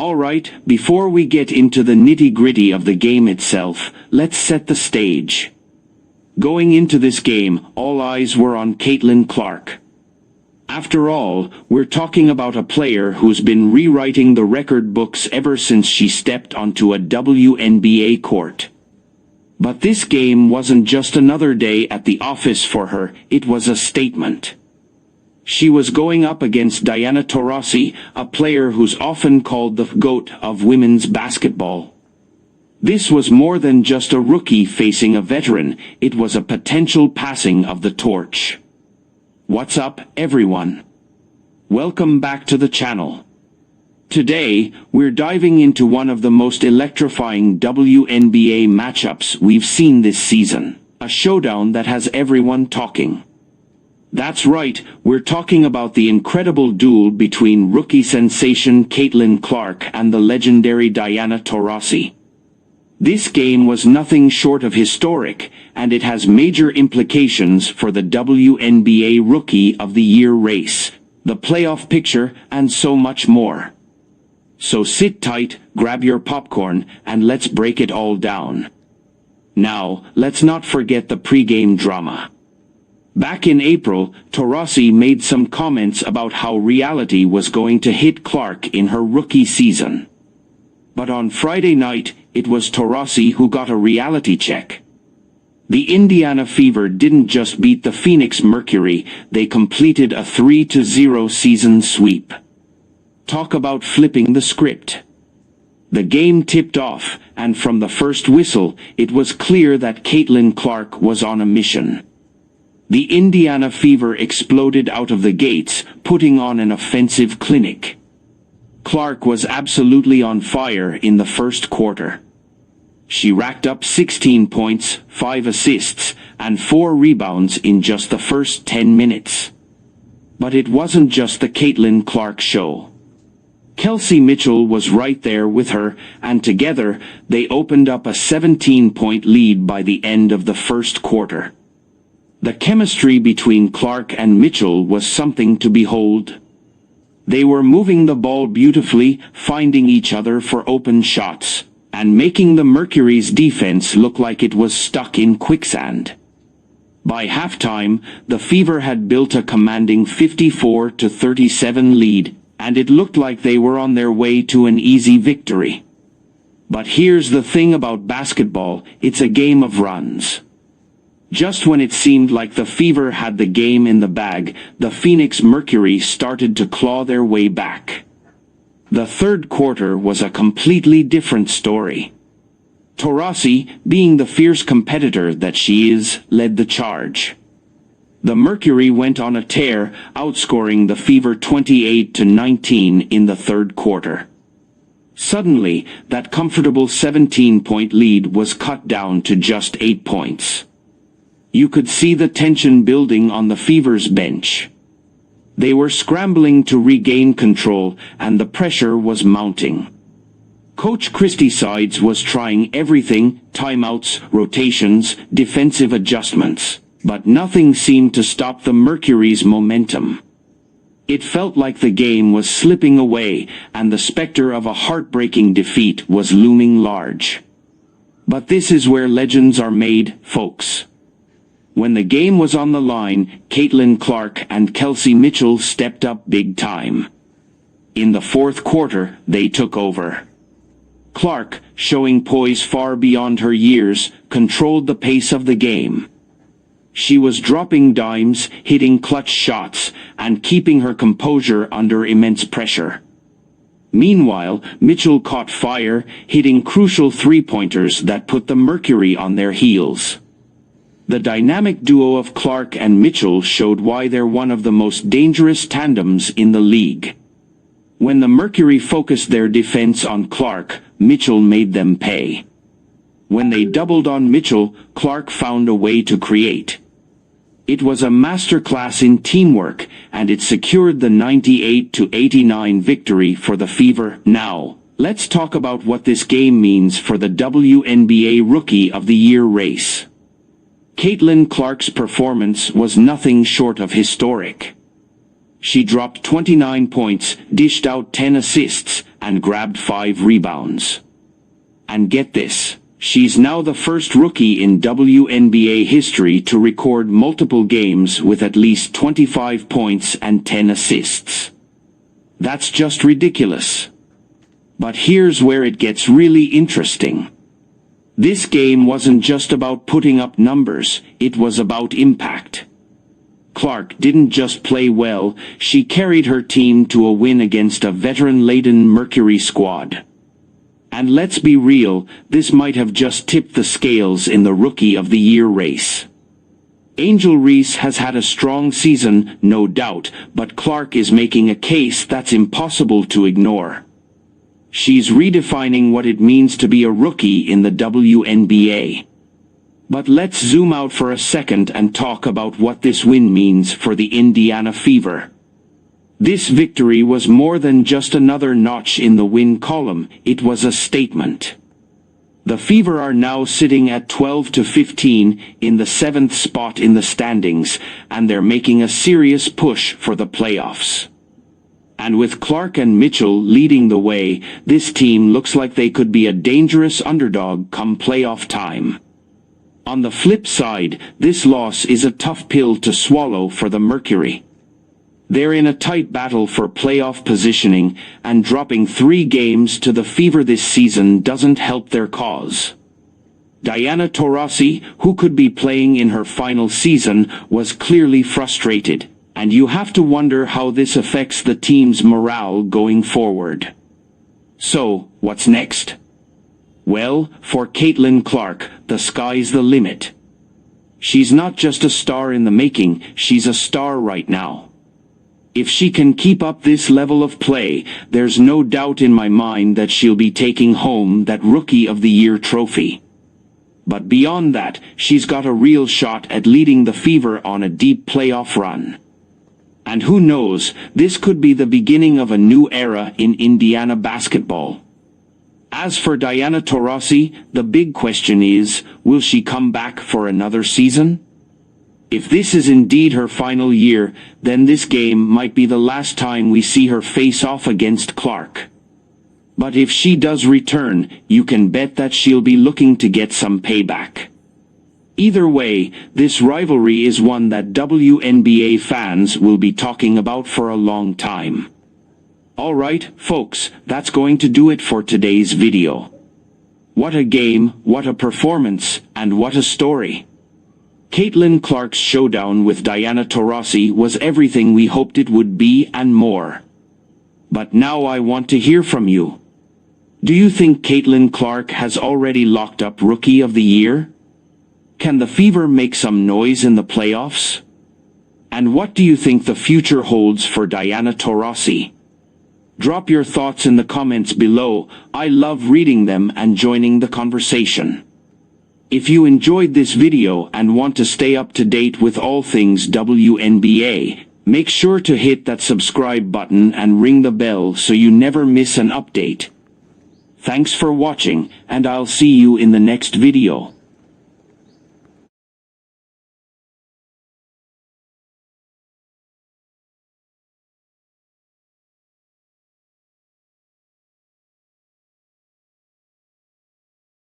Alright, before we get into the nitty-gritty of the game itself, let's set the stage. Going into this game, all eyes were on Caitlin Clark. After all, we're talking about a player who's been rewriting the record books ever since she stepped onto a WNBA court. But this game wasn't just another day at the office for her, it was a statement. She was going up against Diana Taurasi, a player who's often called the GOAT of women's basketball. This was more than just a rookie facing a veteran, it was a potential passing of the torch. What's up, everyone? Welcome back to the channel. Today, we're diving into one of the most electrifying WNBA matchups we've seen this season, a showdown that has everyone talking. That's right, we're talking about the incredible duel between rookie sensation Caitlin Clark and the legendary Diana Taurasi. This game was nothing short of historic, and it has major implications for the WNBA Rookie of the Year race, the playoff picture, and so much more. So sit tight, grab your popcorn, and let's break it all down. Now, let's not forget the pre-game drama. Back in April, Taurasi made some comments about how reality was going to hit Clark in her rookie season. But on Friday night, it was Taurasi who got a reality check. The Indiana Fever didn't just beat the Phoenix Mercury, they completed a 3-0 season sweep. Talk about flipping the script. The game tipped off, and from the first whistle, it was clear that Caitlin Clark was on a mission. The Indiana Fever exploded out of the gates, putting on an offensive clinic. Clark was absolutely on fire in the first quarter. She racked up 16 points, 5 assists, and 4 rebounds in just the first 10 minutes. But it wasn't just the Caitlin Clark show. Kelsey Mitchell was right there with her, and together, they opened up a 17-point lead by the end of the first quarter. The chemistry between Clark and Mitchell was something to behold. They were moving the ball beautifully, finding each other for open shots, and making the Mercury's defense look like it was stuck in quicksand. By halftime, the Fever had built a commanding 54-37 lead, and it looked like they were on their way to an easy victory. But here's the thing about basketball, it's a game of runs. Just when it seemed like the Fever had the game in the bag, the Phoenix Mercury started to claw their way back. The third quarter was a completely different story. Taurasi, being the fierce competitor that she is, led the charge. The Mercury went on a tear, outscoring the Fever 28-19 in the third quarter. Suddenly, that comfortable 17-point lead was cut down to just 8 points. You could see the tension building on the Fever's bench. They were scrambling to regain control, and the pressure was mounting. Coach Christie Sides was trying everything, timeouts, rotations, defensive adjustments, but nothing seemed to stop the Mercury's momentum. It felt like the game was slipping away, and the specter of a heartbreaking defeat was looming large. But this is where legends are made, folks. When the game was on the line, Caitlin Clark and Kelsey Mitchell stepped up big time. In the fourth quarter, they took over. Clark, showing poise far beyond her years, controlled the pace of the game. She was dropping dimes, hitting clutch shots, and keeping her composure under immense pressure. Meanwhile, Mitchell caught fire, hitting crucial three-pointers that put the Mercury on their heels. The dynamic duo of Clark and Mitchell showed why they're one of the most dangerous tandems in the league. When the Mercury focused their defense on Clark, Mitchell made them pay. When they doubled on Mitchell, Clark found a way to create. It was a masterclass in teamwork, and it secured the 98-89 victory for the Fever. Now, let's talk about what this game means for the WNBA Rookie of the Year race. Caitlin Clark's performance was nothing short of historic. She dropped 29 points, dished out 10 assists, and grabbed 5 rebounds. And get this, she's now the first rookie in WNBA history to record multiple games with at least 25 points and 10 assists. That's just ridiculous. But here's where it gets really interesting. This game wasn't just about putting up numbers, it was about impact. Clark didn't just play well, she carried her team to a win against a veteran-laden Mercury squad. And let's be real, this might have just tipped the scales in the Rookie of the Year race. Angel Reese has had a strong season, no doubt, but Clark is making a case that's impossible to ignore. She's redefining what it means to be a rookie in the WNBA. But let's zoom out for a second and talk about what this win means for the Indiana Fever. This victory was more than just another notch in the win column, it was a statement. The Fever are now sitting at 12-15 in the 7th spot in the standings, and they're making a serious push for the playoffs. And with Clark and Mitchell leading the way, this team looks like they could be a dangerous underdog come playoff time. On the flip side, this loss is a tough pill to swallow for the Mercury. They're in a tight battle for playoff positioning, and dropping 3 games to the Fever this season doesn't help their cause. Diana Taurasi, who could be playing in her final season, was clearly frustrated, and you have to wonder how this affects the team's morale going forward. So, what's next? Well, for Caitlin Clark, the sky's the limit. She's not just a star in the making, she's a star right now. If she can keep up this level of play, there's no doubt in my mind that she'll be taking home that Rookie of the Year trophy. But beyond that, she's got a real shot at leading the Fever on a deep playoff run. And who knows, this could be the beginning of a new era in Indiana basketball. As for Diana Taurasi, the big question is, will she come back for another season? If this is indeed her final year, then this game might be the last time we see her face off against Clark. But if she does return, you can bet that she'll be looking to get some payback. Either way, this rivalry is one that WNBA fans will be talking about for a long time. Alright, folks, that's going to do it for today's video. What a game, what a performance, and what a story. Caitlin Clark's showdown with Diana Taurasi was everything we hoped it would be and more. But now I want to hear from you. Do you think Caitlin Clark has already locked up Rookie of the Year? Can the Fever make some noise in the playoffs? And what do you think the future holds for Diana Taurasi? Drop your thoughts in the comments below. I love reading them and joining the conversation. If you enjoyed this video and want to stay up to date with all things WNBA, make sure to hit that subscribe button and ring the bell so you never miss an update. Thanks for watching, and I'll see you in the next video.